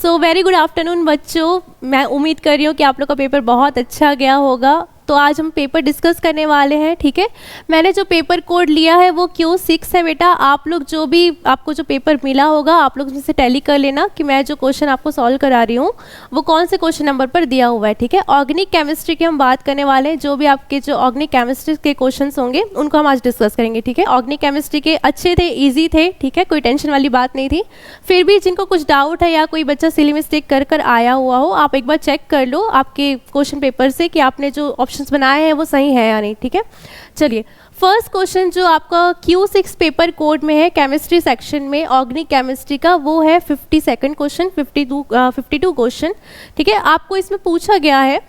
So very good afternoon बच्चों, मैं उम्मीद कर रही हूँ कि आप लोग का पेपर बहुत अच्छा गया होगा। तो आज हम पेपर डिस्कस करने वाले हैं, ठीक है। मैंने जो पेपर कोड लिया है वो Q6 है बेटा। आप लोग जो भी आपको जो पेपर मिला होगा आप लोग उसमें से टैली कर लेना कि मैं जो क्वेश्चन आपको सॉल्व करा रही हूँ वो कौन से क्वेश्चन नंबर पर दिया हुआ है, ठीक है। ऑर्गेनिक केमिस्ट्री की हम बात करने वाले हैं। जो भी आपके जो ऑर्गेनिक केमिस्ट्री के क्वेश्चन होंगे उनको हम आज डिस्कस करेंगे, ठीक है। ऑर्गेनिक केमिस्ट्री के अच्छे थे, ईजी थे, ठीक है, कोई टेंशन वाली बात नहीं थी। फिर भी जिनको कुछ डाउट है या कोई बच्चा सिली मिस्टेक कर आया हुआ हो, आप एक बार चेक कर लो आपके क्वेश्चन पेपर से कि आपने जो ऑप्शंस बनाए हैं वो सही है या नहीं, ठीक है। चलिए, फर्स्ट क्वेश्चन जो आपका Q6 पेपर कोड में है केमिस्ट्री सेक्शन में ऑर्गेनिक केमिस्ट्री का, वो है 52nd क्वेश्चन, 52 क्वेश्चन, ठीक है। आपको इसमें पूछा गया है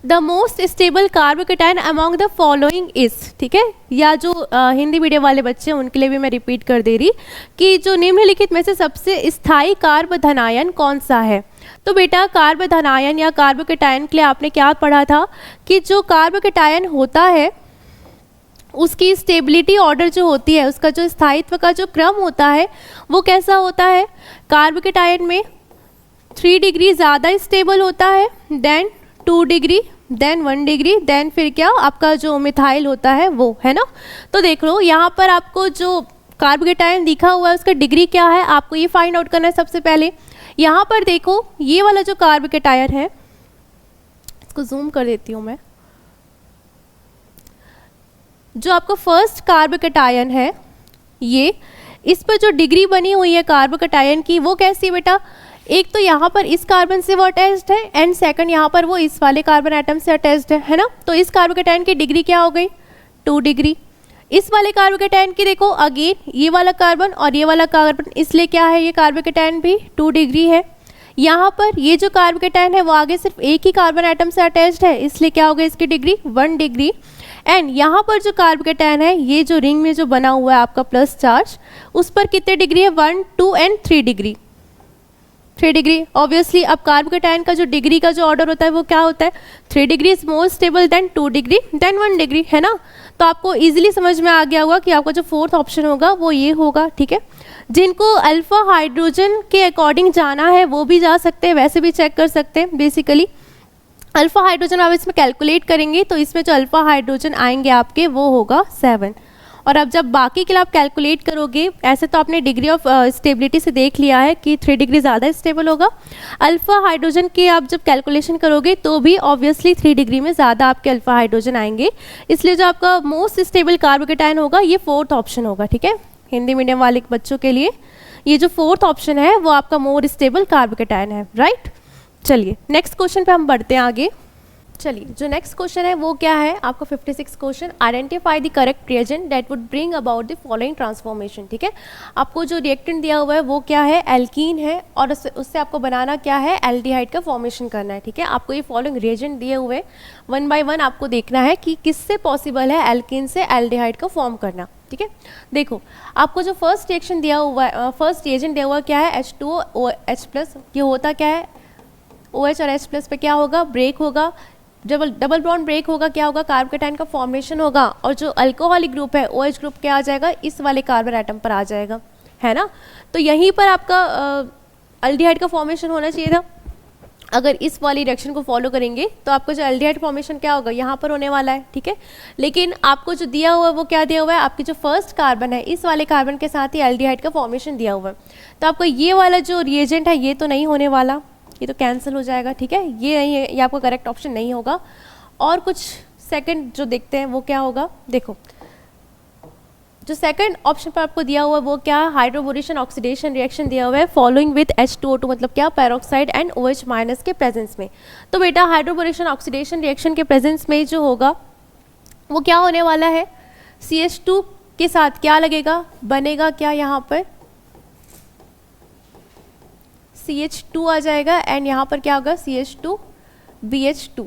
the most stable carbocation among the following is, ठीक है। या जो हिंदी मीडियम वाले बच्चे हैं उनके लिए भी मैं रिपीट कर दे रही कि जो निम्नलिखित में से सबसे स्थायी कार्बोधनायन कौन सा है। तो बेटा कार्बोधनायन या कार्बोकेटायन के लिए आपने क्या पढ़ा था कि जो कार्बोकेटायन होता है उसकी स्टेबिलिटी ऑर्डर जो होती है, उसका जो स्थायित्व का जो क्रम होता है वो कैसा होता है। कार्बोकेटायन में 3 डिग्री ज़्यादा स्टेबल होता है, then 2 degree, then 1 degree, then फिर क्या आपका जो मिथाइल होता है वो, है ना। तो देख लो यहाँ पर आपको जो कार्बोकेटायन दिखा हुआ है उसका डिग्री क्या है, आपको ये फाइंड आउट करना है सबसे पहले। यहाँ पर देखो ये वाला जो कार्बोकेटायन है, इसको जूम कर देती हूँ मैं। जो आपका फर्स्ट कार्बोकेटायन है ये, इस पर जो डिग्री बनी हुई है कार्बोकेटायन की वो कैसी है बेटा, एक तो यहाँ पर इस कार्बन से वो अटैच्ड है एंड सेकंड यहाँ पर वो इस वाले कार्बन एटम से अटैच्ड है ना। तो इस कार्बोकेटायन की डिग्री क्या हो गई, 2 डिग्री। इस वाले कार्बोकेटायन की देखो अगेन ये वाला कार्बन और ये वाला कार्बन, इसलिए क्या है ये कार्बोकेटायन भी 2 डिग्री है। यहाँ पर ये जो कार्बोकेटायन है वो आगे सिर्फ एक ही कार्बन एटम से अटैच्ड है, इसलिए क्या हो गया इसकी डिग्री 1 डिग्री। एंड यहाँ पर जो कार्बोकेटायन है ये जो रिंग में जो बना हुआ है आपका प्लस चार्ज, उस पर कितने डिग्री है, 1, 2 एंड 3 डिग्री, 3 डिग्री। ऑब्वियसली अब कार्बोकेटायन का जो डिग्री का जो ऑर्डर होता है वो क्या होता है, 3 degree is more stable than 2 degree then 1 degree, है ना। तो आपको इजीली समझ में आ गया होगा कि आपका जो फोर्थ ऑप्शन होगा वो ये होगा, ठीक है। जिनको अल्फा हाइड्रोजन के अकॉर्डिंग जाना है वो भी जा सकते हैं, वैसे भी चेक कर सकते हैं। बेसिकली अल्फा हाइड्रोजन आप इसमें कैलकुलेट करेंगे तो इसमें जो अल्फा हाइड्रोजन आएंगे आपके वो होगा 7। और अब जब बाकी के लिए आप कैलकुलेट करोगे, ऐसे तो आपने डिग्री ऑफ स्टेबिलिटी से देख लिया है कि 3 डिग्री ज़्यादा स्टेबल होगा। अल्फा हाइड्रोजन के आप जब कैलकुलेशन करोगे तो भी ऑब्वियसली 3 डिग्री में ज़्यादा आपके अल्फा हाइड्रोजन आएंगे, इसलिए जो आपका मोस्ट स्टेबल कार्बोकेटायन होगा ये फोर्थ ऑप्शन होगा, ठीक है। हिंदी मीडियम वाले बच्चों के लिए ये जो फोर्थ ऑप्शन है वो आपका मोर स्टेबल कार्बोकेटायन है, राइट। चलिए नेक्स्ट क्वेश्चन पे हम बढ़ते हैं आगे। चलिए जो नेक्स्ट क्वेश्चन है वो क्या है आपका 56 question, identify the correct reagent that would bring about the following transformation, ठीक है। आपको जो रिएक्टेंट दिया हुआ है वो क्या है, एल्कीन है, और उससे आपको बनाना क्या है, एल्डिहाइड का फॉर्मेशन करना है, ठीक है। आपको ये फॉलोइंग रिएजेंट दिए हुए 1 बाय 1 आपको देखना है कि किससे पॉसिबल है एल्कीन से एल्डिहाइड का फॉर्म करना, ठीक है। देखो आपको जो फर्स्ट रिएक्शन दिया हुआ है, फर्स्ट रिएजेंट दिया हुआ क्या है, H2OH+, ये होता क्या है, OH और H+ पे क्या होगा, ब्रेक होगा, डबल बॉन्ड ब्रेक होगा, क्या होगा, कार्बोकेटायन का फॉर्मेशन होगा, और जो अल्कोहलिक ग्रुप है OH ग्रुप क्या आ जाएगा, इस वाले कार्बन एटम पर आ जाएगा, है ना। तो यहीं पर आपका एल्डिहाइड का फॉर्मेशन होना चाहिए था। अगर इस वाली रिएक्शन को फॉलो करेंगे तो आपको जो एल्डिहाइड फॉर्मेशन क्या होगा, यहाँ पर होने वाला है, ठीक है। लेकिन आपको जो दिया हुआ है वो क्या दिया हुआ है, आपकी जो फर्स्ट कार्बन है इस वाले कार्बन के साथ ही एल्डिहाइड का फॉर्मेशन दिया हुआ है। तो आपको ये वाला जो रिएजेंट है ये तो नहीं होने वाला, ये तो कैंसिल हो जाएगा, ठीक है। ये आपका करेक्ट ऑप्शन नहीं होगा। और कुछ सेकंड जो देखते हैं वो क्या होगा, देखो जो सेकंड ऑप्शन पर आपको दिया हुआ है वो क्या, हाइड्रोबोरेशन ऑक्सीडेशन रिएक्शन दिया हुआ है फॉलोइंग विद H2O2, मतलब क्या, पेरोक्साइड एंड OH- के प्रेजेंस में। तो बेटा हाइड्रोबोरेशन ऑक्सीडेशन रिएक्शन के प्रेजेंस में जो होगा वो क्या होने वाला है, CH2 के साथ क्या लगेगा, बनेगा क्या, यहाँ पर CH2 आ जाएगा एंड यहाँ पर क्या होगा, CH2BH2,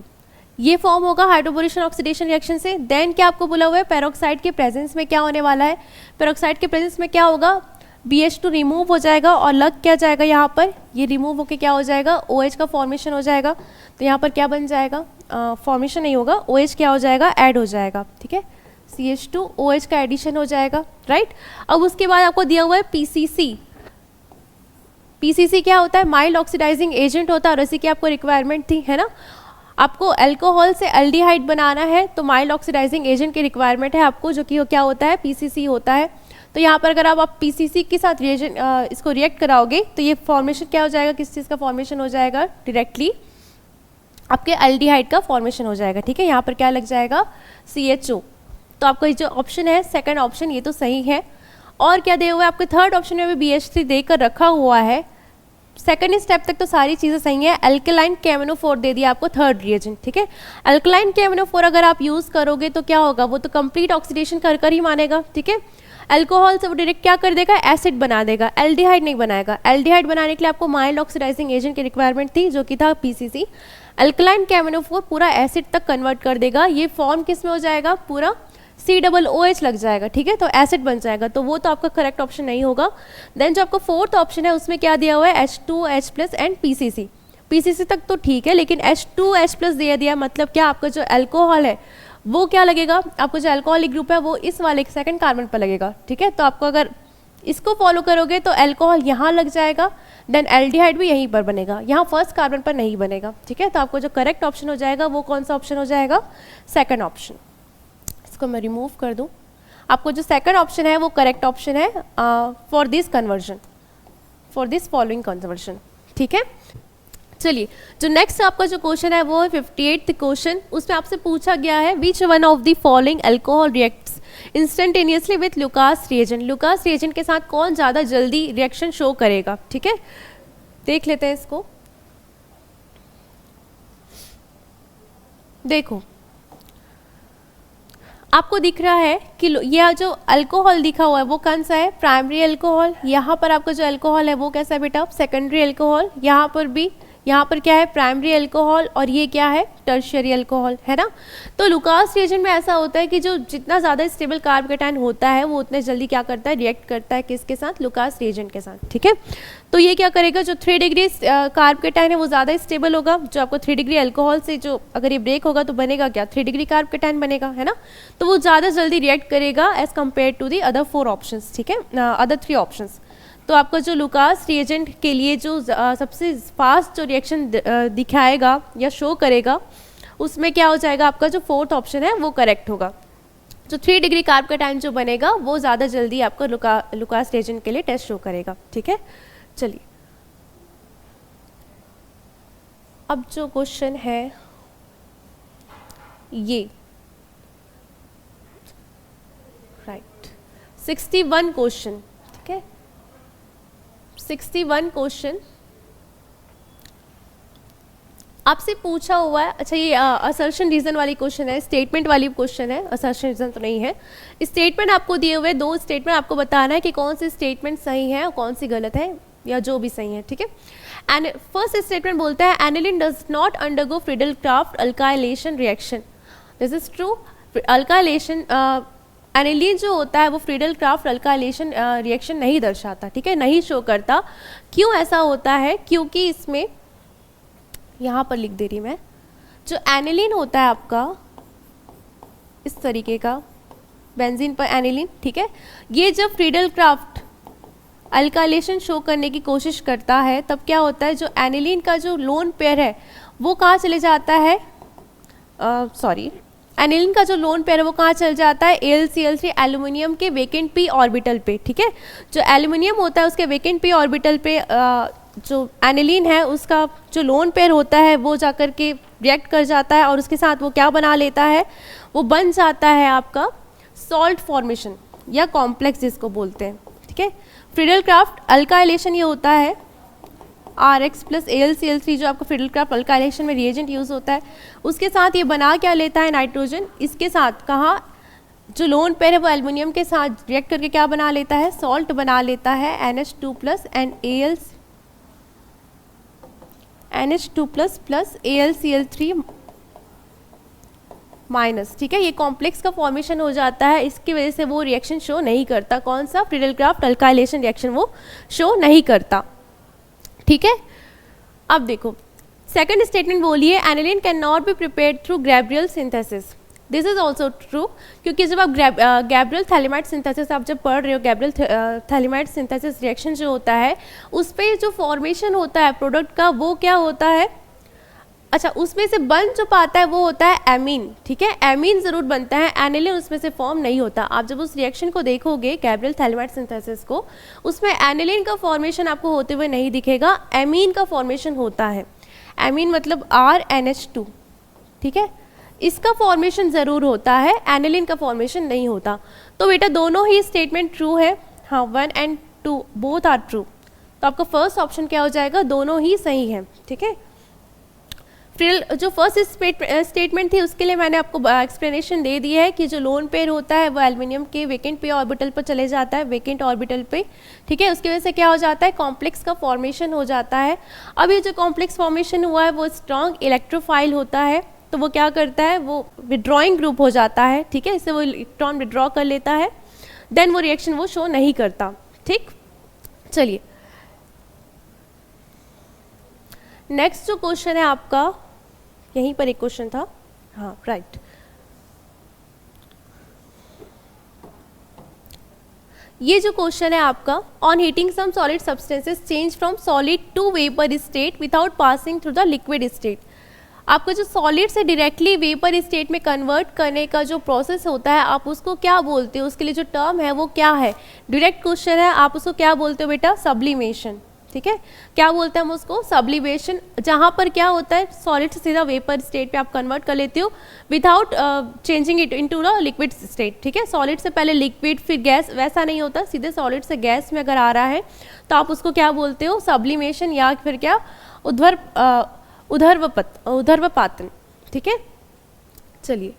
ये फॉर्म होगा हाइड्रोबोरेशन ऑक्सीडेशन रिएक्शन से। देन क्या आपको बोला हुआ है, पेरोक्साइड के प्रेजेंस में क्या होने वाला है, पेरोक्साइड के प्रेजेंस में क्या होगा, BH2 रिमूव हो जाएगा और लग क्या जाएगा, यहाँ पर ये रिमूव होके क्या हो जाएगा, OH का फॉर्मेशन हो जाएगा। तो यहाँ पर क्या बन जाएगा, फॉर्मेशन नहीं होगा, OH क्या हो जाएगा, ऐड हो जाएगा, ठीक है। CH2 OH का एडिशन हो जाएगा, राइट। अब उसके बाद आपको दिया हुआ है PCC, पीसीसी क्या होता है, माइल्ड ऑक्सीडाइजिंग एजेंट होता है, और इसी की आपको रिक्वायरमेंट थी, है ना। आपको अल्कोहल से एल्डिहाइड बनाना है तो माइल्ड ऑक्सीडाइजिंग एजेंट की रिक्वायरमेंट है आपको, जो कि क्या होता है, पीसीसी होता है। तो यहाँ पर अगर आप पीसीसी के साथ रिएजेंट इसको रिएक्ट कराओगे तो ये फॉर्मेशन क्या हो जाएगा, किस चीज़ का फॉर्मेशन हो जाएगा, डायरेक्टली आपके एल्डिहाइड का फॉर्मेशन हो जाएगा, ठीक है। यहाँ पर क्या लग जाएगा, CHO। तो आपका ये जो ऑप्शन है सेकंड ऑप्शन ये तो सही है। और क्या दिया हुआ है आपके थर्ड ऑप्शन में भी BH3 देकर रखा हुआ है। सेकंड स्टेप तक तो सारी चीज़ें सही है। अल्कलाइन KMNO4 दे दिया आपको थर्ड रिएजेंट, ठीक है। अल्कलाइन KMNO4 अगर आप यूज़ करोगे तो क्या होगा, वो तो कंप्लीट ऑक्सीडेशन कर कर ही मानेगा, ठीक है। अल्कोहल से वो डायरेक्ट क्या कर देगा, एसिड बना देगा, एल्डिहाइड नहीं बनाएगा। एल्डिहाइड बनाने के लिए आपको माइल्ड ऑक्सीडाइजिंग एजेंट की रिक्वायरमेंट थी, जो कि था पीसीसी। अल्कलाइन KMNO4 पूरा एसिड तक कन्वर्ट कर देगा। ये फॉर्म किस में हो जाएगा, पूरा COOH लग जाएगा, ठीक है, तो एसिड बन जाएगा। तो वो तो आपका करेक्ट ऑप्शन नहीं होगा। देन जो आपका फोर्थ ऑप्शन है उसमें क्या दिया हुआ है, H2H+ एंड PCC। PCC तक तो ठीक है, लेकिन H2H+ दे दिया, मतलब क्या आपका जो अल्कोहल है वो क्या लगेगा, आपको जो अल्कोहलिक ग्रुप है वो इस वाले सेकंड कार्बन पर लगेगा, ठीक है। तो आपको अगर इसको फॉलो करोगे तो अल्कोहल यहाँ लग जाएगा, देन एल्डिहाइड भी यहीं पर बनेगा, यहाँ फर्स्ट कार्बन पर नहीं बनेगा, ठीक है। तो आपको जो करेक्ट ऑप्शन हो जाएगा वो कौन सा ऑप्शन हो जाएगा, सेकंड ऑप्शन। इसको मैं रिमूव कर दूं। आपको जो सेकंड ऑप्शन है वो करेक्ट ऑप्शन है for this conversion, for this following conversion, ठीक है। चलिए, जो नेक्स्ट आपका जो क्वेश्चन है वो है 58th क्वेश्चन। उसमें आपसे पूछा गया है which one of the following alcohol reacts instantaneously with Lucas reagent. Lucas reagent के साथ कौन ज़्यादा जल्दी रिएक्शन शो करेगा, ठीक है। देख लेते हैं इसको। देखो, आपको दिख रहा है कि यह जो अल्कोहल दिखा हुआ है वो कौन सा है, प्राइमरी अल्कोहल। यहाँ पर आपका जो अल्कोहल है वो कैसा है बेटा, सेकेंडरी अल्कोहल। यहाँ पर भी, यहाँ पर क्या है, प्राइमरी अल्कोहल, और ये क्या है, टर्शियरी अल्कोहल, है ना। तो लुकास रिएजेंट में ऐसा होता है कि जो जितना ज़्यादा स्टेबल कार्बोकेटायन होता है वो उतने जल्दी क्या करता है, रिएक्ट करता है किसके साथ, लुकास रिएजेंट के साथ, ठीक है। तो ये क्या करेगा, जो 3 डिग्री कार्बोकेटायन है वो ज़्यादा स्टेबल होगा। जो आपको 3 डिग्री अल्कोहल से जो अगर ये ब्रेक होगा तो बनेगा क्या, 3 डिग्री कार्बोकेटायन बनेगा, है ना। तो वो ज़्यादा जल्दी रिएक्ट करेगा as compared to the other 4 options, ठीक है, अदर 3 ऑप्शंस। तो आपका जो लुकास रिएजेंट के लिए जो सबसे फास्ट जो रिएक्शन दिखाएगा या शो करेगा उसमें क्या हो जाएगा, आपका जो फोर्थ ऑप्शन है वो करेक्ट होगा। जो 3 डिग्री कार्बोकेटायन जो बनेगा वो ज़्यादा जल्दी आपका लुकास रिएजेंट के लिए टेस्ट शो करेगा, ठीक है। चलिए, अब जो क्वेश्चन है ये राइट 61 क्वेश्चन, ठीक है, 61 क्वेश्चन आपसे पूछा हुआ है। अच्छा, ये असर्शन रीजन वाली क्वेश्चन है, स्टेटमेंट वाली क्वेश्चन है, असर्शन रीजन तो नहीं है। स्टेटमेंट आपको दिए हुए 2 स्टेटमेंट, आपको बताना है कि कौन सी स्टेटमेंट सही है और कौन सी गलत है, या जो भी सही है, ठीक है। एंड फर्स्ट स्टेटमेंट बोलता है aniline does not undergo Friedel-Crafts alkylation reaction. This is true. Alkylation aniline जो होता है वो फ्रीडल-क्राफ्ट अल्काइलेशन रिएक्शन नहीं दर्शाता, ठीक है, नहीं शो करता। क्यों ऐसा होता है, क्योंकि इसमें यहाँ पर लिख दे रही मैं, जो एनिलीन होता है आपका इस तरीके का, बेंजीन पर एनिलीन, ठीक है, ये जब फ्रीडल-क्राफ्ट अल्काइलेशन शो करने की कोशिश करता है तब क्या होता है, जो एनिलीन का जो लोन पेयर है वो कहाँ चले जाता है, एनिलीन का जो लोन पेयर है वो कहाँ चल जाता है, AlCl3 एल्यूमिनियम के वेकेंट p ऑर्बिटल पे, ठीक है। जो एल्यूमिनियम होता है उसके वेकेंट p ऑर्बिटल पे जो एनिलीन है उसका जो लोन पेयर होता है वो जाकर के रिएक्ट कर जाता है और उसके साथ वो क्या बना लेता है, वो बन जाता है आपका सॉल्ट फॉर्मेशन या कॉम्प्लेक्स जिसको बोलते हैं, ठीक है। फ्रीडल-क्राफ्ट अल्काइलेशन ये होता है RX + AlCl3 जो आपको फ्रीडल-क्राफ्ट अल्काइलेशन में रिएजेंट यूज़ होता है, उसके साथ ये बना क्या लेता है, नाइट्रोजन। इसके साथ कहाँ जो लोन पेयर है वो एल्युमिनियम के साथ रिएक्ट करके क्या बना लेता है, सॉल्ट बना लेता है NH2+ एंड NH2+ AlCl3-, ठीक है। ये कॉम्प्लेक्स का फॉर्मेशन हो जाता है, इसकी वजह से वो रिएक्शन शो नहीं करता। कौन सा, फ्रीडल-क्राफ्ट अल्काइलेशन रिएक्शन वो शो नहीं करता, ठीक है। अब देखो सेकंड स्टेटमेंट बोलिए aniline can not be prepared through Gabriel synthesis. This is also true, क्योंकि जब आप गैब्रियल थैलेमाइड सिंथेसिस आप जब पढ़ रहे हो, गैब्रियल थैलेमाइड सिंथेसिस रिएक्शन जो होता है उस पर जो फॉर्मेशन होता है प्रोडक्ट का वो क्या होता है, अच्छा उसमें से बन जो पाता है वो होता है एमीन, ठीक है, एमीन ज़रूर बनता है, एनिलिन उसमें से फॉर्म नहीं होता। आप जब उस रिएक्शन को देखोगे गैब्रियल थैलेमाइड सिंथेसिस को, उसमें एनिलिन का फॉर्मेशन आपको होते हुए नहीं दिखेगा, एमीन का फॉर्मेशन होता है। एमीन मतलब RNH2, ठीक है, इसका फॉर्मेशन ज़रूर होता है, एनिलिन का फॉर्मेशन नहीं होता। तो बेटा दोनों ही स्टेटमेंट ट्रू है, हाँ 1 and 2 बोथ आर ट्रू। तो आपका फर्स्ट ऑप्शन क्या हो जाएगा, दोनों ही सही है, ठीक है। फिर जो फर्स्ट स्टेटमेंट थी उसके लिए मैंने आपको एक्सप्लेनेशन दे दी है कि जो लोन पेयर होता है वो एल्युमिनियम के वेकेंट पे ऑर्बिटल पर चले जाता है, वेकेंट ऑर्बिटल पे, ठीक है, उसकी वजह से क्या हो जाता है, कॉम्प्लेक्स का फॉर्मेशन हो जाता है। अब ये जो कॉम्प्लेक्स फॉर्मेशन हुआ है वो स्ट्रॉन्ग इलेक्ट्रोफाइल होता है, तो वो क्या करता है, वो विड्रॉइंग ग्रुप हो जाता है, ठीक है, इससे वो इलेक्ट्रॉन विड्रॉ कर लेता है, देन वो रिएक्शन वो शो नहीं करता, ठीक। चलिए नेक्स्ट जो क्वेश्चन है आपका, यहीं पर एक क्वेश्चन था, हाँ राइट, ये जो क्वेश्चन है आपका, on heating some solid substances change from solid to vapour state without passing through the liquid state. आपका जो सॉलिड से डायरेक्टली वेपर स्टेट में कन्वर्ट करने का जो प्रोसेस होता है आप उसको क्या बोलते हो, उसके लिए जो टर्म है वो क्या है, डायरेक्ट क्वेश्चन है, आप उसको क्या बोलते हो बेटा, सब्लिमेशन, ठीक है, क्या बोलते हैं हम उसको, सब्लिमेशन, जहाँ पर क्या होता है सॉलिड से सीधा वेपर स्टेट पे आप कन्वर्ट कर लेते हो without changing it into the liquid state, ठीक है, सॉलिड से पहले लिक्विड फिर गैस, वैसा नहीं होता, सीधे सॉलिड से गैस में अगर आ रहा है तो आप उसको क्या बोलते हो, सब्लिमेशन, या फिर क्या उधर्वपातन, ठीक है। चलिए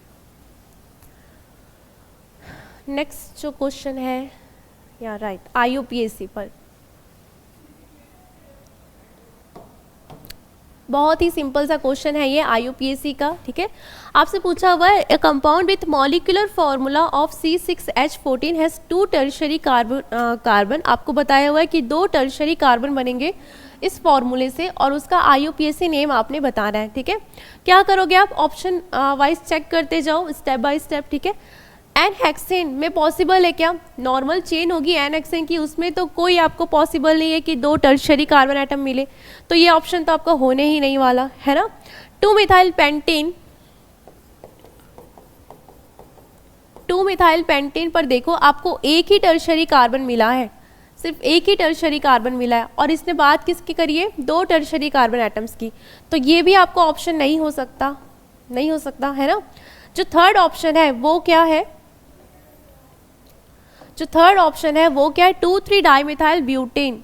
नेक्स्ट जो क्वेश्चन है, या राइट, IUPAC पर बहुत ही सिंपल सा क्वेश्चन है ये IUPAC का, ठीक है, आपसे पूछा हुआ है, ए compound with molecular formula of C6H14 has 2 tertiary carbon, आपको बताया हुआ है कि 2 टर्शरी कार्बन बनेंगे इस फॉर्मूले से और उसका IUPAC नेम आपने बताना है, ठीक है। क्या करोगे आप, ऑप्शन वाइज चेक करते जाओ स्टेप बाय स्टेप, ठीक है। एन हेक्सेन में पॉसिबल है क्या, नॉर्मल चेन होगी एन हेक्सेन की, उसमें तो कोई आपको पॉसिबल नहीं है कि 2 टर्शरी कार्बन एटम मिले, तो ये ऑप्शन तो आपका होने ही नहीं वाला है ना। 2 मिथाइल पेंटेन पर देखो आपको एक ही टर्शरी कार्बन मिला है, सिर्फ एक ही टर्शरी कार्बन मिला है, और इसने बात किसकी करी है, 2 टर्शरी कार्बन एटम्स की, तो ये भी आपको ऑप्शन नहीं हो सकता, नहीं हो सकता है ना। जो थर्ड ऑप्शन है वो क्या है, जो थर्ड ऑप्शन है वो क्या है, 2,3 डाइमिथाइल ब्यूटेन,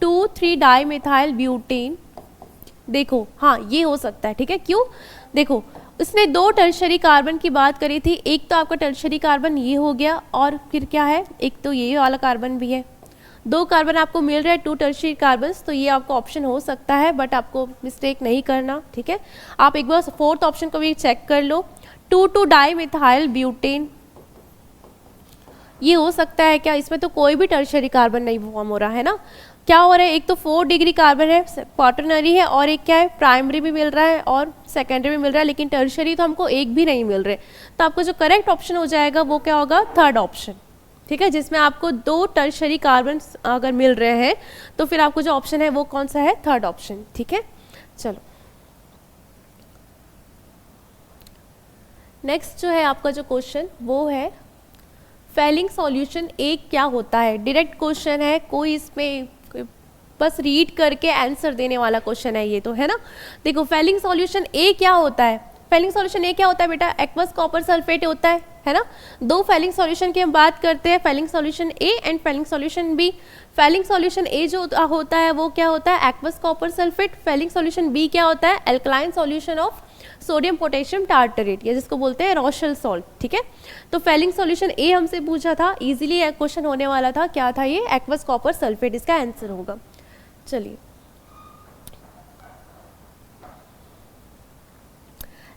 2,3 डाइमिथाइल ब्यूटेन, देखो हाँ ये हो सकता है, ठीक है, क्यों, देखो उसने 2 टर्शरी कार्बन की बात करी थी, एक तो आपका टर्शरी कार्बन ये हो गया और फिर क्या है, एक तो ये वाला कार्बन भी है, 2 कार्बन आपको मिल रहा है 2 टर्शरी कार्बन, तो ये आपको ऑप्शन हो सकता है, बट आपको मिस्टेक नहीं करना, ठीक है। आप एक बार फोर्थ ऑप्शन को भी चेक कर लो, 2,2 डाइमिथाइल ब्यूटेन, ये हो सकता है क्या, इसमें तो कोई भी टर्शरी कार्बन नहीं फॉर्म हो रहा है ना, क्या हो रहा है, एक तो 4 डिग्री कार्बन है क्वाटरनरी है, और एक क्या है प्राइमरी भी मिल रहा है और सेकेंडरी भी मिल रहा है, लेकिन टर्शरी तो हमको एक भी नहीं मिल रहे, तो आपको जो करेक्ट ऑप्शन हो जाएगा वो क्या होगा, थर्ड ऑप्शन, ठीक है, जिसमें आपको 2 टर्शरी कार्बन अगर मिल रहे हैं तो फिर आपको जो ऑप्शन है वो कौन सा है, थर्ड ऑप्शन, ठीक है। चलो नेक्स्ट जो है आपका जो क्वेश्चन वो है फेलिंग सॉल्यूशन ए क्या होता है, डायरेक्ट क्वेश्चन है, कोई इसमें बस रीड करके आंसर देने वाला क्वेश्चन है ये तो, है ना। देखो फेलिंग सॉल्यूशन ए क्या होता है, फेलिंग सॉल्यूशन ए क्या होता है बेटा, एक्वस कॉपर सल्फेट होता है ना। 2 फेलिंग सॉल्यूशन की हम बात करते हैं, Fehling solution A and Fehling solution B. Fehling solution A जो होता है वो क्या होता है, aqueous copper sulphate. Fehling solution B क्या होता है, alkaline solution of sodium potassium tartrate, या जिसको बोलते हैं रोशल सॉल्ट, ठीक है। तो फेलिंग सॉल्यूशन ए हमसे पूछा था, इजीली क्वेश्चन होने वाला था, क्या था ये, एक्वस कॉपर सल्फेट, इसका आंसर होगा। चलिए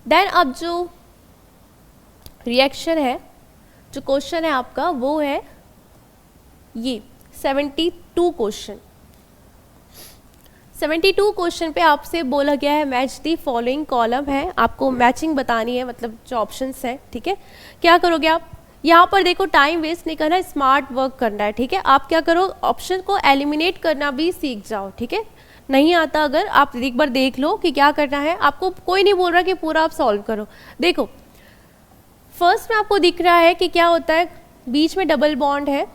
देन अब जो रिएक्शन है, जो क्वेश्चन है आपका वो है ये 72 क्वेश्चन। 72 क्वेश्चन पे आपसे बोला गया है मैच दी फॉलोइंग कॉलम है, आपको मैचिंग बतानी है, मतलब जो ऑप्शंस है, ठीक है। क्या करोगे आप, यहाँ पर देखो टाइम वेस्ट नहीं करना, स्मार्ट वर्क करना है, ठीक है। आप क्या करो, ऑप्शन को एलिमिनेट करना भी सीख जाओ, ठीक है। नहीं आता अगर आप एक बार देख लो कि क्या करना है, आपको कोई नहीं बोल रहा कि पूरा आप सॉल्व करो। देखो फर्स्ट में आपको दिख रहा है कि क्या होता है, बीच में डबल बॉन्ड है,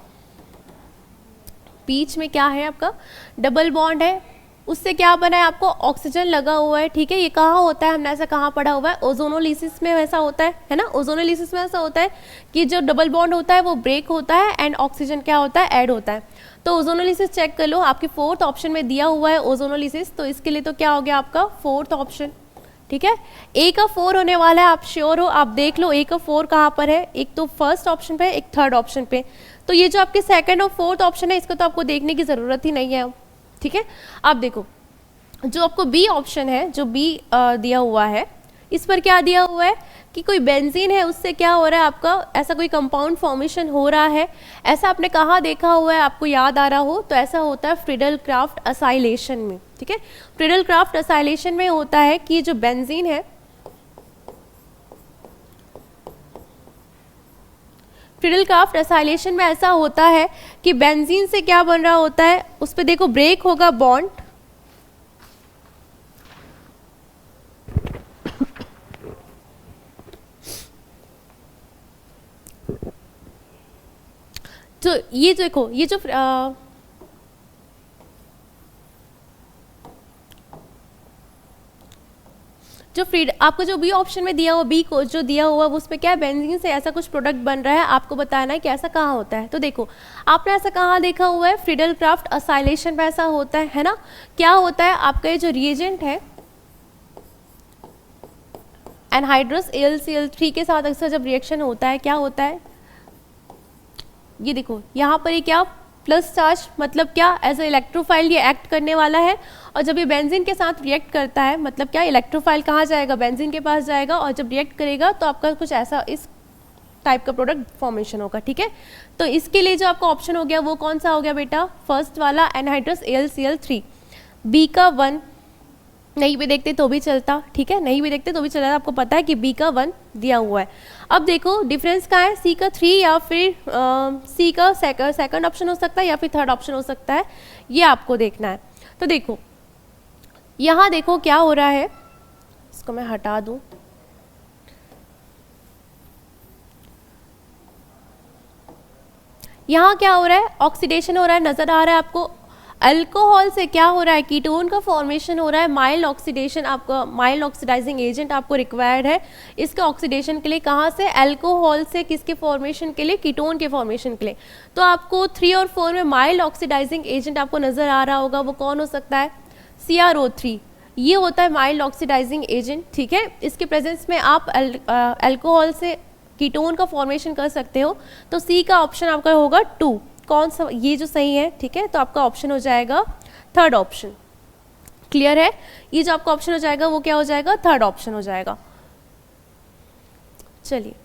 बीच में क्या है आपका डबल बॉन्ड है, उससे क्या बना है आपको ऑक्सीजन लगा हुआ है, ठीक है। ये कहाँ होता है, हमने ऐसा कहाँ पढ़ा हुआ है, ओजोनोलिसिस में वैसा होता है ना। ओजोनोलिसिस में ऐसा होता है कि जो डबल बॉन्ड होता है वो ब्रेक होता है एंड ऑक्सीजन क्या होता है, ऐड होता है। तो ओजोनोलिसिस चेक कर लो, आपके फोर्थ ऑप्शन में दिया हुआ है ओजोनोलिसिस, तो इसके लिए तो क्या हो गया आपका फोर्थ ऑप्शन, ठीक है। ए का 4 होने वाला है, आप श्योर हो, आप देख लो ए का 4 कहाँ पर है, एक तो फर्स्ट ऑप्शन पे, एक थर्ड ऑप्शन पे। तो ये जो आपके सेकंड और फोर्थ ऑप्शन है, इसको तो आपको देखने की ज़रूरत ही नहीं है, ठीक है। आप देखो जो आपको बी ऑप्शन है, जो बी दिया हुआ है, इस पर क्या दिया हुआ है कि कोई बेंजीन है, उससे क्या हो रहा है आपका, ऐसा कोई कंपाउंड फॉर्मेशन हो रहा है। ऐसा आपने कहाँ देखा हुआ है, आपको याद आ रहा हो तो ऐसा होता है फ्रीडल क्राफ्ट असाइलेशन में, ठीक है। फ्रीडल क्राफ्ट असाइलेशन में होता है कि जो बेंजीन है, फ्रीडल क्राफ्ट असाइलेशन में ऐसा होता है कि बेंजीन से क्या बन रहा होता है, उस पर देखो ब्रेक होगा बॉन्ड, तो ये देखो ये जो आपको जो बी ऑप्शन में दिया हुआ, बी को जो दिया हुआ वो उसमें क्या है, बेंजीन से ऐसा कुछ प्रोडक्ट बन रहा है, आपको बताना है कि ऐसा कहाँ होता है। तो देखो आपने ऐसा कहाँ देखा हुआ है, फ्रीडल क्राफ्ट असाइलेशन में ऐसा होता है ना। क्या होता है आपका ये जो रिएजेंट है एनहाइड्रस AlCl3 के साथ अक्सर जब रिएक्शन होता है, क्या होता है, ये देखो यहाँ पर ये क्या प्लस चार्ज, मतलब क्या एज ए इलेक्ट्रोफाइल ये एक्ट करने वाला है, और जब ये बेंजीन के साथ रिएक्ट करता है, मतलब क्या इलेक्ट्रोफाइल कहाँ जाएगा, बेंजीन के पास जाएगा, और जब रिएक्ट करेगा तो आपका कुछ ऐसा इस टाइप का प्रोडक्ट फॉर्मेशन होगा, ठीक है। तो इसके लिए जो आपका ऑप्शन हो गया वो कौन सा हो गया बेटा, फर्स्ट वाला एनहाइड्रस AlCl3। बी का 1 नहीं भी देखते तो भी चलता, ठीक है, नहीं भी देखते तो भी चलता, आपको पता है कि बी का 1 दिया हुआ है। अब देखो डिफरेंस कहाँ है, सी का 3 या फिर सी का सेकंड ऑप्शन हो सकता है या फिर थर्ड ऑप्शन हो सकता है, ये आपको देखना है। तो देखो यहाँ देखो क्या हो रहा है, इसको मैं हटा दूँ, यहाँ क्या हो रहा है, ऑक्सीडेशन हो रहा है, नजर आ रहा है आपको। अल्कोहल से क्या हो रहा है, कीटोन का फॉर्मेशन हो रहा है, माइल्ड ऑक्सीडेशन, आपका माइल्ड ऑक्सीडाइजिंग एजेंट आपको रिक्वायर्ड है इसके ऑक्सीडेशन के लिए। कहाँ से, अल्कोहल से, किसके फॉर्मेशन के लिए, कीटोन के फॉर्मेशन के लिए। तो आपको 3 और 4 में माइल्ड ऑक्सीडाइजिंग एजेंट आपको नजर आ रहा होगा, वो कौन हो सकता है, CrO3, ये होता है माइल्ड ऑक्सीडाइजिंग एजेंट, ठीक है। इसके प्रेजेंस में आप अल्कोहल से कीटोन का फॉर्मेशन कर सकते हो। तो सी का ऑप्शन आपका होगा 2, कौन सा, ये जो सही है, ठीक है। तो आपका ऑप्शन हो जाएगा थर्ड ऑप्शन, क्लियर है। ये जो आपका ऑप्शन हो जाएगा वो क्या हो जाएगा, थर्ड ऑप्शन हो जाएगा। चलिए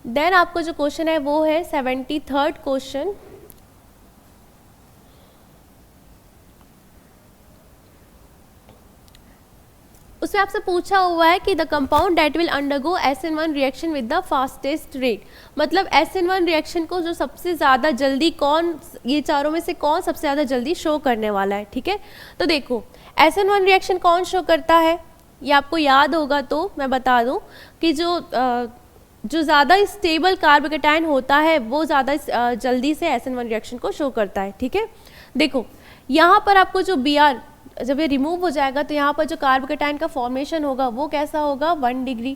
देन आपका जो क्वेश्चन है वो है 73rd क्वेश्चन। उसमें आपसे पूछा हुआ है कि the compound that will undergo SN1 reaction with the fastest rate, मतलब SN1 रिएक्शन को जो सबसे ज़्यादा जल्दी कौन, ये चारों में से कौन सबसे ज़्यादा जल्दी शो करने वाला है, ठीक है। तो देखो SN1 रिएक्शन कौन शो करता है, ये आपको याद होगा तो मैं बता दूं कि जो ज़्यादा स्टेबल कार्बोकेटाइन होता है वो ज़्यादा जल्दी से SN1 रिएक्शन को शो करता है, ठीक है। देखो यहाँ पर आपको जो Br जब ये रिमूव हो जाएगा तो यहाँ पर जो कार्बोकेटाइन का फॉर्मेशन होगा वो कैसा होगा, 1 डिग्री,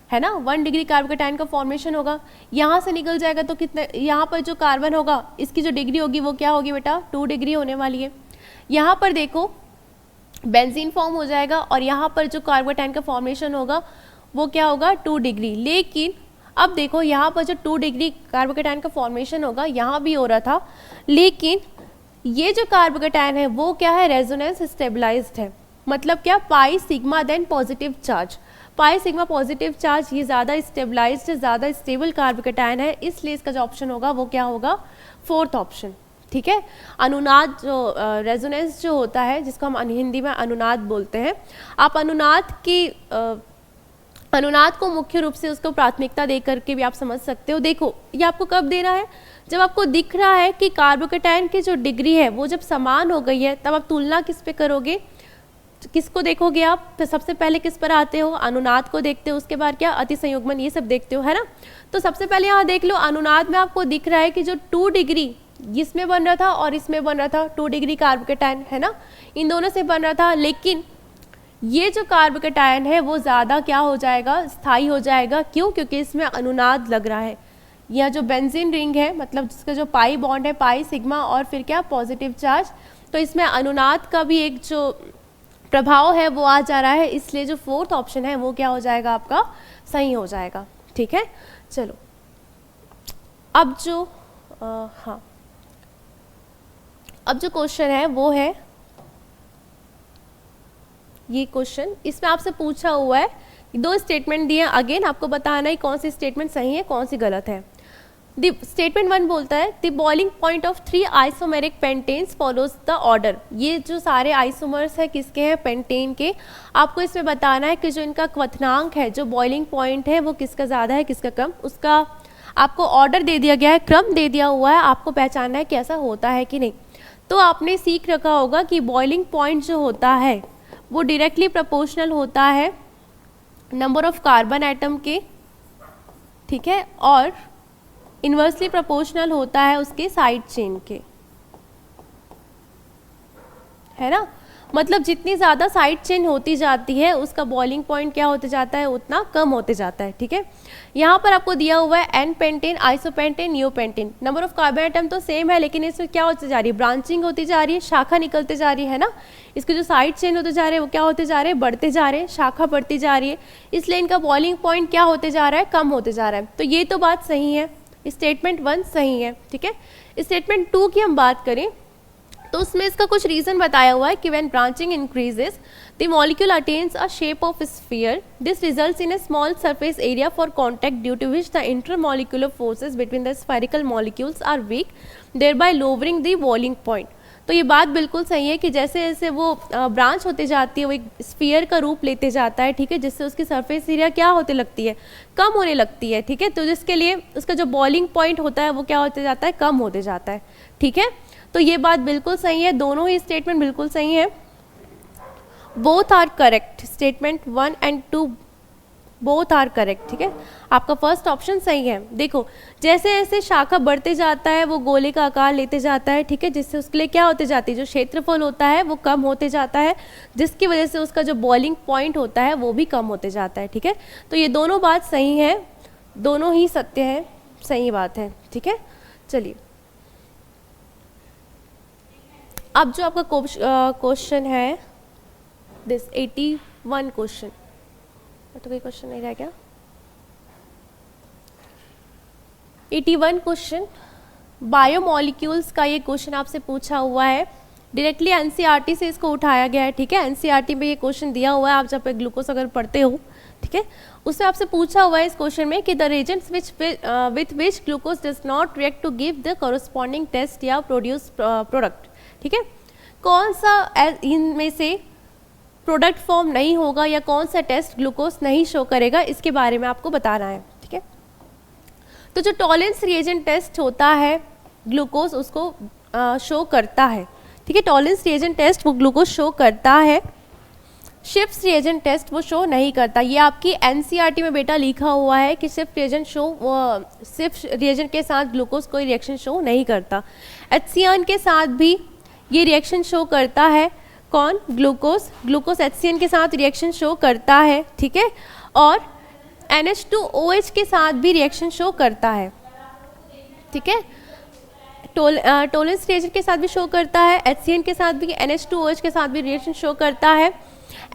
है ना, 1 डिग्री कार्बोकेटाइन का फॉर्मेशन होगा। यहाँ से निकल जाएगा तो कितने, यहाँ पर जो कार्बन होगा इसकी जो डिग्री होगी वो क्या होगी बेटा, 2 डिग्री होने वाली है। यहाँ पर देखो बेंजीन फॉर्म हो जाएगा और यहाँ पर जो कार्बोकेटाइन का फॉर्मेशन होगा वो क्या होगा, 2 डिग्री। लेकिन अब देखो यहाँ पर जो 2 डिग्री कार्बोकेटाइन का फॉर्मेशन होगा यहाँ भी हो रहा था, लेकिन ये जो कार्बोकेटाइन है वो क्या है, रेजोनेंस स्टेबलाइज्ड है, मतलब क्या, pi sigma then positive charge, pi sigma positive charge, ये ज़्यादा स्टेबलाइज्ड है, ज़्यादा स्टेबल कार्बोकेटाइन है, इसलिए इसका जो ऑप्शन होगा वो क्या होगा, फोर्थ ऑप्शन, ठीक है। अनुनाद जो रेजोनेंस जो होता है, जिसको हम हिंदी में अनुनाद बोलते हैं, आप अनुनाद को मुख्य रूप से उसको प्राथमिकता दे करके भी आप समझ सकते हो। देखो ये आपको कब दे रहा है, जब आपको दिख रहा है कि कार्बोकैटायन की जो डिग्री है वो जब समान हो गई है, तब आप तुलना किस पे करोगे, किसको देखोगे आप, तो सबसे पहले किस पर आते हो, अनुनाद को देखते हो, उसके बाद क्या अतिसंयुग्मन, ये सब देखते हो, है ना। तो सबसे पहले यहाँ देख लो, अनुनाद में आपको दिख रहा है कि जो 2 डिग्री इसमें बन रहा था और इसमें बन रहा था, 2 डिग्री कार्बोकैटायन, है ना, इन दोनों से बन रहा था। लेकिन ये जो कार्बोकैटायन है वो ज़्यादा क्या हो जाएगा, स्थायी हो जाएगा। क्यों? क्योंकि इसमें अनुनाद लग रहा है। यह जो बेंजीन रिंग है, मतलब जिसका जो पाई बॉन्ड है, पाई सिग्मा और फिर क्या पॉजिटिव चार्ज, तो इसमें अनुनाद का भी एक जो प्रभाव है वो आ जा रहा है, इसलिए जो 4th ऑप्शन है वो क्या हो जाएगा, आपका सही हो जाएगा। ठीक है, चलो अब जो अब जो क्वेश्चन है वो है ये क्वेश्चन, इसमें आपसे पूछा हुआ है, 2 स्टेटमेंट दिए, अगेन आपको बताना है कौन सी स्टेटमेंट सही है कौन सी गलत है। स्टेटमेंट 1 बोलता है the boiling point of 3 isomeric pentanes follows the order. ये जो सारे आइसोमर्स है किसके हैं, पेंटेन के। आपको इसमें बताना है कि जो इनका क्वथनांक है, जो बॉइलिंग पॉइंट है, वो किसका ज़्यादा है किसका कम, उसका आपको ऑर्डर दे दिया गया है, क्रम दे दिया हुआ है, आपको पहचानना है कि ऐसा होता है कि नहीं। तो आपने सीख रखा होगा कि बॉइलिंग पॉइंट जो होता है वो डायरेक्टली प्रोपोर्शनल होता है नंबर ऑफ कार्बन एटम के, ठीक है, और इन्वर्सली प्रोपोर्शनल होता है उसके साइड चेन के, है ना। मतलब जितनी ज़्यादा साइड चेन होती जाती है उसका बॉइलिंग पॉइंट क्या होते जाता है, उतना कम होते जाता है। ठीक है, यहाँ पर आपको दिया हुआ है n pentane, isopentane, neopentane. Number of carbon atom तो सेम है, लेकिन इसमें क्या होती जा रही है, ब्रांचिंग होती जा रही है, शाखा निकलते जा रही है ना। इसके जो साइड चेन होते जा रहे हैं वो क्या होते जा रहे हैं, बढ़ते जा रहे हैं, शाखा बढ़ती जा रही है, इसलिए इनका बॉइलिंग पॉइंट क्या होते जा रहा है, कम होते जा रहा है। तो ये तो बात सही है, स्टेटमेंट 1 सही है। ठीक है, स्टेटमेंट 2 की हम बात करें तो उसमें इसका कुछ रीजन बताया हुआ है कि when branching increases the molecule attains a shape of sphere, this results in a small surface area for contact due to which the intermolecular forces between the spherical molecules are weak, thereby lowering the boiling point. तो ये बात बिल्कुल सही है कि जैसे जैसे वो ब्रांच होती जाती है वो एक स्फीयर का रूप लेते जाता है, ठीक है, जिससे उसकी सरफेस एरिया क्या होने लगती है, कम होने लगती है। ठीक है, तो जिसके लिए उसका जो बॉइलिंग पॉइंट होता है वो क्या होते जाता है, कम होते जाता है। ठीक है, तो ये बात बिल्कुल सही है, दोनों ही स्टेटमेंट बिल्कुल सही है, both are correct, statement 1 and 2 both are correct. ठीक है, आपका फर्स्ट ऑप्शन सही है। देखो जैसे जैसे शाखा बढ़ते जाता है वो गोले का आकार लेते जाता है, ठीक है, जिससे उसके लिए क्या होते जाती है, जो क्षेत्रफल होता है वो कम होते जाता है, जिसकी वजह से उसका जो बॉइलिंग पॉइंट होता है वो भी कम होते जाता है। ठीक है, तो ये दोनों बात सही है, दोनों ही सत्य है, सही बात है। ठीक है, चलिए अब जो आपका क्वेश्चन है दिस 81 क्वेश्चन, तो कोई क्वेश्चन नहीं रह गया। 81 क्वेश्चन बायोमॉलिक्यूल्स का ये क्वेश्चन आपसे पूछा हुआ है, डायरेक्टली एनसीईआरटी से इसको उठाया गया है। ठीक है, एनसीईआरटी में ये क्वेश्चन दिया हुआ है, आप जब ग्लूकोज अगर पढ़ते हो, ठीक है, उससे आपसे पूछा हुआ है इस क्वेश्चन में कि the reagents with which glucose does not react to give the corresponding test या प्रोड्यूस प्रोडक्ट। ठीक है, कौन सा इनमें से प्रोडक्ट फॉर्म नहीं होगा या कौन सा टेस्ट ग्लूकोज नहीं शो करेगा, इसके बारे में आपको बताना है। ठीक है, तो जो टॉलेंस रिएजेंट टेस्ट होता है ग्लूकोज उसको शो करता है। ठीक है, टॉलेंस रिएजेंट टेस्ट वो ग्लूकोज शो करता है, शिफ्ट रिएजेंट टेस्ट वो शो नहीं करता। ये आपकी एनसीईआरटी में बेटा लिखा हुआ है कि शिफ्ट रिएजेंट के साथ ग्लूकोज कोई रिएक्शन शो नहीं करता। HCN के साथ भी ये रिएक्शन शो करता है, कौन, ग्लूकोज HCN के साथ रिएक्शन शो करता है। ठीक है, और NH2OH के साथ भी रिएक्शन शो करता है। ठीक है, टोलेंस रिएजेंट के साथ भी शो करता है, HCN के साथ भी, NH2OH के साथ भी रिएक्शन शो करता है।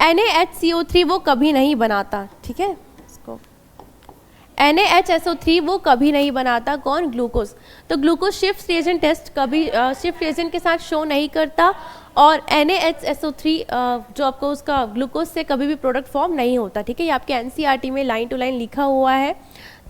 NaHCO3 वो कभी नहीं बनाता। ठीक है, इसको NaHSO3 वो कभी नहीं बनाता, कौन, ग्लूकोज। तो ग्लूकोज शिफ्ट रिएजेंट टेस्ट कभी शिफ्ट रिएजेंट के साथ शो नहीं करता, और NaHSO3 जो आपको उसका ग्लूकोज से कभी भी प्रोडक्ट फॉर्म नहीं होता। ठीक है, ये आपके एनसीईआरटी में लाइन टू लाइन लिखा हुआ है,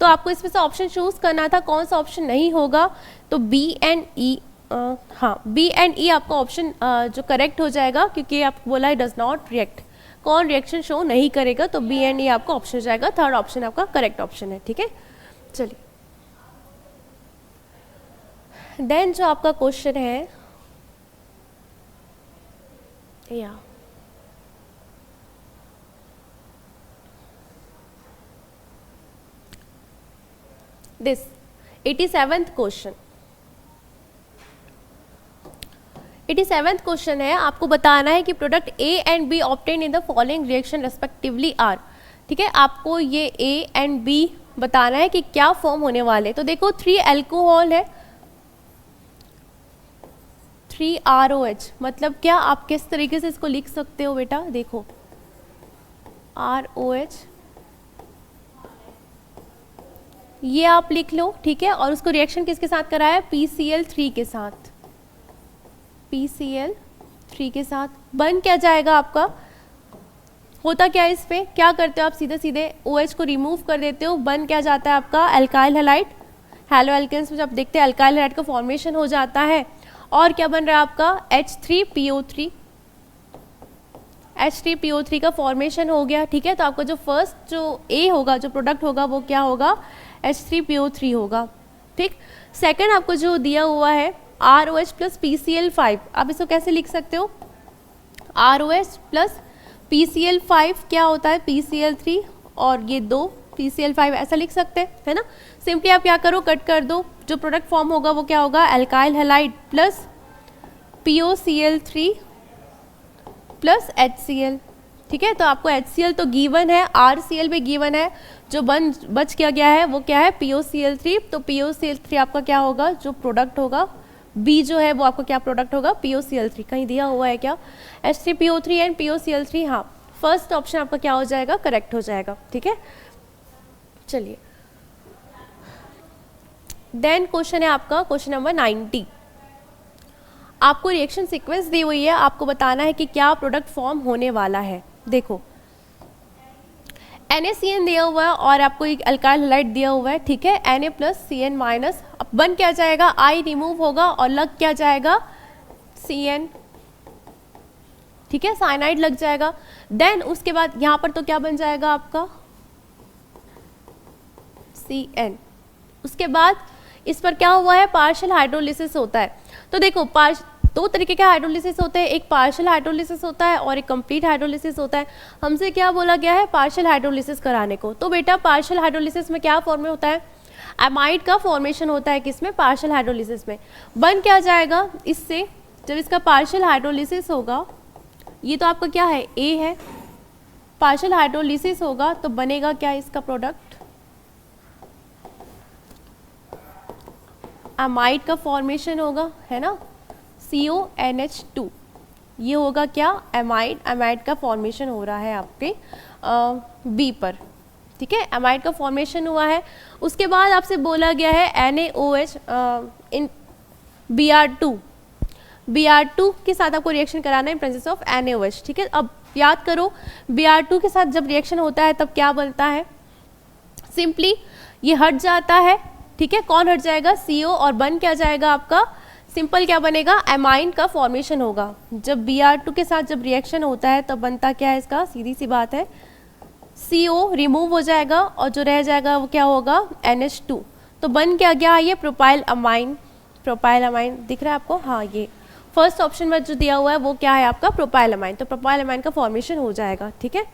तो आपको इसमें से ऑप्शन चूज करना था, कौन सा ऑप्शन नहीं होगा, तो B and E हाँ, बी एंड ई आपका ऑप्शन जो करेक्ट हो जाएगा, क्योंकि आपको बोला है डज नॉट रिएक्ट, कौन रिएक्शन शो नहीं करेगा, तो बी एंड ई आपका ऑप्शन हो जाएगा, थर्ड ऑप्शन आपका करेक्ट ऑप्शन है। ठीक है, चलिए देन जो आपका क्वेश्चन है या this 87th question. 87th question है, आपको बताना है कि product A and B obtain in the following reaction respectively are. ठीक है, आपको ये ए एंड बी बताना है कि क्या फॉर्म होने वाले। तो देखो 3 अल्कोहल है, 3 ROH, मतलब क्या आप किस तरीके से इसको लिख सकते हो बेटा, देखो ROH ये आप लिख लो। ठीक है, और उसको रिएक्शन किसके साथ कराया है, PCl3 के साथ, PCl3 के साथ। बन क्या जाएगा आपका, होता क्या है इस पे, क्या करते हो आप, सीधे सीधे OH को रिमूव कर देते हो, बन क्या जाता है आपका अल्काइल हैलाइड। हैलो एल्केन्स में जब देखते हैं अल्काइल हैलाइड का फॉर्मेशन हो जाता है, और क्या बन रहा है आपका H3PO3, H3PO3 का फॉर्मेशन हो गया। ठीक है, तो आपका जो फर्स्ट जो ए होगा, जो प्रोडक्ट होगा वो क्या होगा, H3PO3 होगा। ठीक, सेकंड आपको जो दिया हुआ है ROH प्लस PCl5, आप इसको कैसे लिख सकते हो, ROH प्लस PCl5 क्या होता है PCl3, और ये 2 PCl5 ऐसा लिख सकते हैं, है ना। सिंपली आप क्या करो, कट कर दो, जो प्रोडक्ट फॉर्म होगा वो क्या होगा, alkyl halide plus POCl3 plus HCl। ठीक है, तो आपको HCl तो गिवन है, RCl भी गिवन है, जो बच क्या गया है वो क्या है POCl3, तो POCl3 आपका क्या होगा, जो प्रोडक्ट होगा, B जो है वो आपका क्या प्रोडक्ट होगा POCl3, कहीं दिया हुआ है क्या, H3PO3 एंड POCl3, हाँ फर्स्ट ऑप्शन आपका क्या हो जाएगा, करेक्ट हो जाएगा। ठीक है, चलिए देन क्वेश्चन है आपका क्वेश्चन नंबर 90। आपको रिएक्शन सीक्वेंस दी हुई है, आपको बताना है कि क्या प्रोडक्ट फॉर्म होने वाला है। देखो NaCN दिया हुआ है और आपको एक अल्काइल हैलाइड दिया हुआ है। ठीक है, Na प्लस CN माइनस, अब बन क्या जाएगा, I रिमूव होगा और लग क्या जाएगा CN। ठीक है, साइनाइड लग जाएगा। देन उसके बाद यहाँ पर तो क्या बन जाएगा आपका CN। उसके बाद इस पर क्या हुआ है, पार्शियल हाइड्रोलिसिस होता है। तो देखो दो तरीके के हाइड्रोलिसिस होते हैं, एक पार्शियल हाइड्रोलिसिस होता है और एक कंप्लीट हाइड्रोलिसिस होता है। हमसे क्या बोला गया है, पार्शियल हाइड्रोलिसिस कराने को। तो बेटा पार्शियल हाइड्रोलिसिस में क्या फॉर्म होता है, एमाइड का फॉर्मेशन होता है, किसमें, पार्शियल हाइड्रोलिसिस में। बन क्या जाएगा इससे, जब इसका पार्शियल हाइड्रोलिसिस होगा, ये तो आपका क्या है ए है, पार्शियल हाइड्रोलिसिस होगा तो बनेगा क्या इसका प्रोडक्ट, एमाइड का फॉर्मेशन होगा, है ना, CONH2, ये होगा क्या एमाइड, एमाइड का फॉर्मेशन हो रहा है आपके बी पर। ठीक है, एमाइड का फॉर्मेशन हुआ है। उसके बाद आपसे बोला गया है NaOH इन Br2 के साथ आपको रिएक्शन कराना है प्रेजेंस ऑफ NaOH। ठीक है, अब याद करो Br2 के साथ जब रिएक्शन होता है तब क्या बनता है, सिंपली ये हट जाता है। ठीक है, कौन हट जाएगा, CO, और बन क्या जाएगा आपका, सिंपल क्या बनेगा, एमाइन का फॉर्मेशन होगा। जब Br2 के साथ जब रिएक्शन होता है तब बनता क्या है इसका, सीधी सी बात है, CO रिमूव हो जाएगा और जो रह जाएगा वो क्या होगा, NH2। तो बन क्या गया, ये प्रोपाइल अमाइन, प्रोपाइल अमाइन दिख रहा है आपको, हाँ ये फर्स्ट ऑप्शन में जो दिया हुआ है वो क्या है आपका प्रोपाइल अमाइन, तो प्रोपाइल अमाइन का फॉर्मेशन हो जाएगा। ठीक है,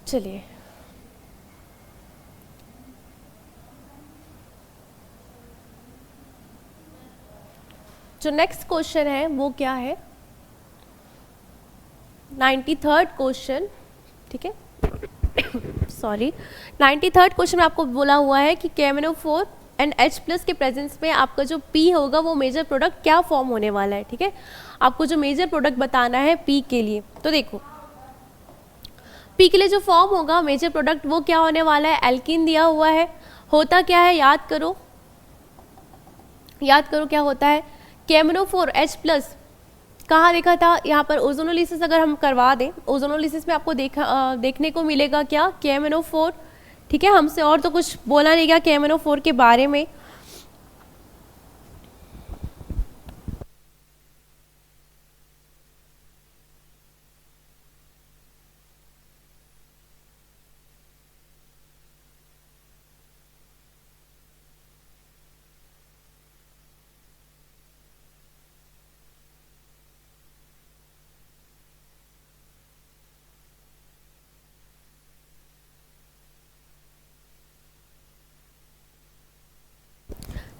चलिए जो नेक्स्ट क्वेश्चन है वो क्या है, 93rd क्वेश्चन। ठीक है, सॉरी 93rd क्वेश्चन में आपको बोला हुआ है कि KMnO4 एंड H+ के प्रेजेंस में आपका जो P होगा वो मेजर प्रोडक्ट क्या फॉर्म होने वाला है। ठीक है, आपको जो मेजर प्रोडक्ट बताना है P के लिए, तो देखो P के लिए जो फॉर्म होगा मेजर प्रोडक्ट वो क्या होने वाला है, एल्कीन दिया हुआ है। होता क्या है, याद करो क्या होता है, KMnO4 H+ कहाँ देखा था, यहाँ पर ओजोनोलिसिस अगर हम करवा दें, ओजोनोलिसिस में आपको देखने को मिलेगा क्या, KMnO4 ठीक है, हमसे और तो कुछ बोला नहीं गया KMnO4 के बारे में।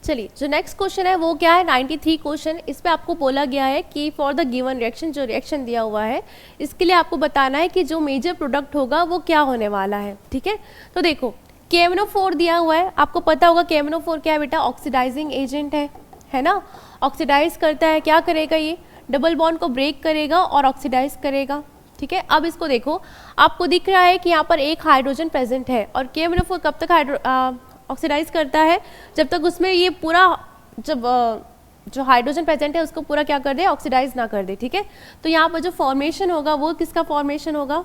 चलिए, जो नेक्स्ट क्वेश्चन है वो क्या है, 93 क्वेश्चन। इस पे आपको बोला गया है कि फॉर द गिवन रिएक्शन, जो रिएक्शन दिया हुआ है इसके लिए आपको बताना है कि जो मेजर प्रोडक्ट होगा वो क्या होने वाला है। ठीक है, तो देखो KMnO4 दिया हुआ है, आपको पता होगा KMnO4 क्या है बेटा, ऑक्सीडाइजिंग एजेंट है ना। ऑक्सीडाइज करता है, क्या करेगा, ये डबल बॉन्ड को ब्रेक करेगा और ऑक्सीडाइज करेगा। ठीक है, अब इसको देखो, आपको दिख रहा है कि यहाँ पर एक हाइड्रोजन प्रेजेंट है और KMnO4 कब तक ऑक्सीडाइज करता है, जब तक उसमें ये पूरा, जब जो हाइड्रोजन प्रेजेंट है उसको पूरा क्या कर दे, ऑक्सीडाइज ना कर दे। ठीक है, तो यहाँ पर जो फॉर्मेशन होगा वो किसका फॉर्मेशन होगा,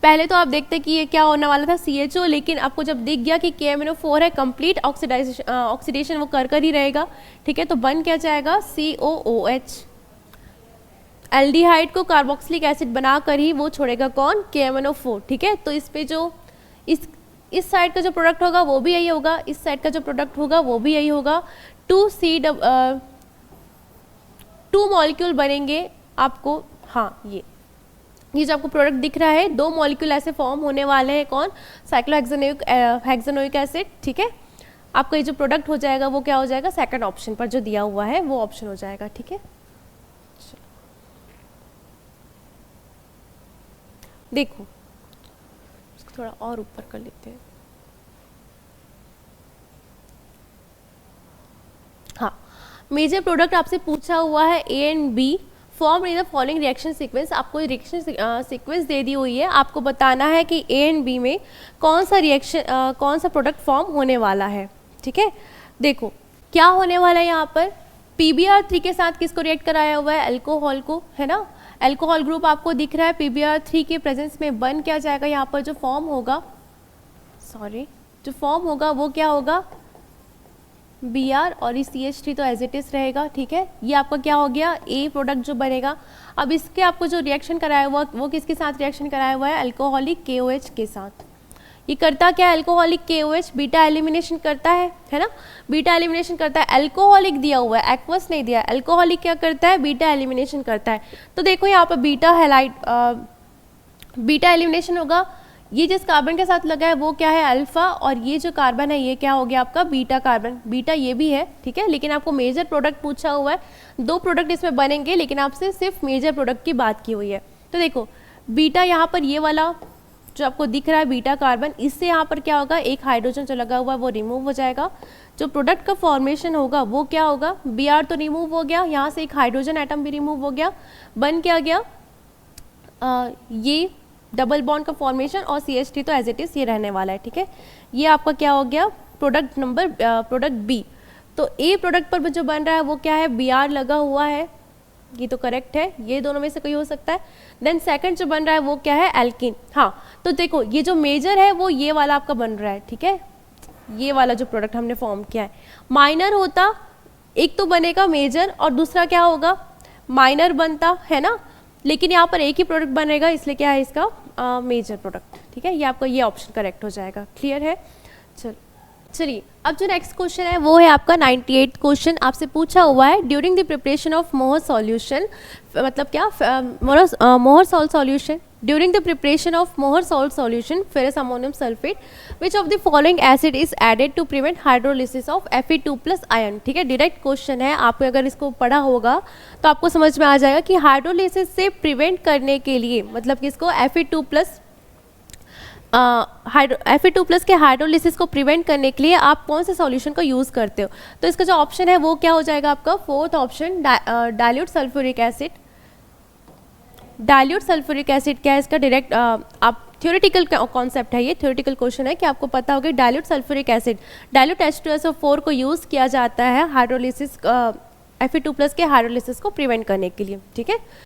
पहले तो आप देखते कि ये क्या होने वाला था CHO, लेकिन आपको जब दिख गया कि KMnO4 है, कंप्लीट ऑक्सीडेशन वो कर ही रहेगा। ठीक है, तो बन क्या जाएगा, COOH। एल्डिहाइड को कार्बोक्सिलिक एसिड बनाकर ही वो छोड़ेगा कौन, KMnO4। ठीक है, तो इस पे जो इस साइड का जो प्रोडक्ट होगा वो भी यही होगा, इस साइड का जो प्रोडक्ट होगा वो भी यही होगा। 2 मॉलिक्यूल बनेंगे आपको, हाँ ये जो आपको प्रोडक्ट दिख रहा है, 2 मॉलिक्यूल ऐसे फॉर्म होने वाले हैं, कौन, साइक्लोहेक्सेनोइक एसिड। ठीक है, आपका ये जो प्रोडक्ट हो जाएगा वो क्या हो जाएगा, सेकंड ऑप्शन पर जो दिया हुआ है वो ऑप्शन हो जाएगा। ठीक है, देखो थोड़ा और ऊपर कर लेते हैं। हाँ, मेजर प्रोडक्ट आपसे पूछा हुआ है A and B form in the following reaction sequence. आपको रिएक्शन सीक्वेंस दे दी हुई है, आपको बताना है कि A एंड B में कौन सा रिएक्शन कौन सा प्रोडक्ट फॉर्म होने वाला है। ठीक है, देखो क्या होने वाला है, यहाँ पर PBr3 के साथ किसको रिएक्ट कराया हुआ है, अल्कोहल को, है ना। अल्कोहल ग्रुप आपको दिख रहा है, PBr3 के प्रेजेंस में बन क्या जाएगा, यहाँ पर जो फॉर्म होगा, जो फॉर्म होगा वो क्या होगा, Br, और इस CH3 तो एज इट इज रहेगा। ठीक है, ये आपका क्या हो गया, A प्रोडक्ट जो बनेगा। अब इसके आपको जो रिएक्शन कराया हुआ वो किसके साथ रिएक्शन कराया हुआ है, अल्कोहलिक KOH के साथ। ये करता क्या है, अल्कोहलिक KOH बीटा एलिमिनेशन करता है ना, बीटा एलिमिनेशन करता है। अल्कोहलिक दिया हुआ है, एक्वस नहीं दिया है, अल्कोहलिक क्या करता है, बीटा एलिमिनेशन करता है। तो देखो यहाँ पर बीटा एलिमिनेशन होगा, ये जिस कार्बन के साथ लगा है वो क्या है, अल्फा, और ये जो कार्बन है ये क्या हो गया आपका, बीटा कार्बन। बीटा ये भी है, ठीक है, लेकिन आपको मेजर प्रोडक्ट पूछा हुआ है, 2 प्रोडक्ट इसमें बनेंगे, लेकिन आपसे सिर्फ मेजर प्रोडक्ट की बात की हुई है। तो देखो बीटा यहाँ पर ये वाला जो आपको दिख रहा है बीटा कार्बन, इससे यहाँ पर क्या होगा, एक हाइड्रोजन जो लगा हुआ है वो रिमूव हो जाएगा। जो प्रोडक्ट का फॉर्मेशन होगा वो क्या होगा, Br तो रिमूव हो गया, यहाँ से एक हाइड्रोजन एटम भी रिमूव हो गया, बन क्या गया, ये डबल बॉन्ड का फॉर्मेशन, और CH3 तो एज इट इज ये रहने वाला है। ठीक है, ये आपका क्या हो गया, प्रोडक्ट नंबर प्रोडक्ट B। तो A प्रोडक्ट पर जो बन रहा है वो क्या है, Br लगा हुआ है, ये तो करेक्ट है, ये दोनों में से कोई हो सकता है। देन सेकंड जो बन रहा है वो क्या है, एल्किन। हाँ, तो देखो ये जो मेजर है वो ये वाला आपका बन रहा है। ठीक है, ये वाला जो प्रोडक्ट हमने फॉर्म किया है, माइनर होता एक तो बनेगा मेजर और दूसरा क्या होगा, माइनर बनता है ना, लेकिन यहाँ पर एक ही प्रोडक्ट बनेगा, इसलिए क्या है इसका मेजर प्रोडक्ट। ठीक है, ये आपका ये ऑप्शन करेक्ट हो जाएगा। क्लियर है, चलिए अब जो नेक्स्ट क्वेश्चन है वो है आपका 98 क्वेश्चन। आपसे पूछा हुआ है during the preparation of Mohr solution, मतलब क्या, Mohr salt solution, during the preparation of Mohr salt solution ferrous ammonium sulphate, which of the following acid is added to prevent hydrolysis of Fe2+ ion. ठीक है, direct question है, आपको अगर इसको पढ़ा होगा तो आपको समझ में आ जाएगा कि हाइड्रोलिसिस से प्रिवेंट करने के लिए, मतलब कि इसको Fe2+ के हाइड्रोलिसिस को प्रिवेंट करने के लिए आप कौन से सॉल्यूशन का यूज़ करते हो। तो इसका जो ऑप्शन है वो क्या हो जाएगा आपका, 4th option, dilute sulphuric acid. Dilute sulphuric acid क्या है इसका, डायरेक्ट आप थ्योरेटिकल कॉन्सेप्ट है, ये थ्योरेटिकल क्वेश्चन है कि आपको पता होगा dilute sulphuric acid, dilute H2SO4 को यूज़ किया जाता है हाइड्रोलिसिस Fe2+ के हाइड्रोलिसिस को प्रिवेंट करने के लिए। ठीक है,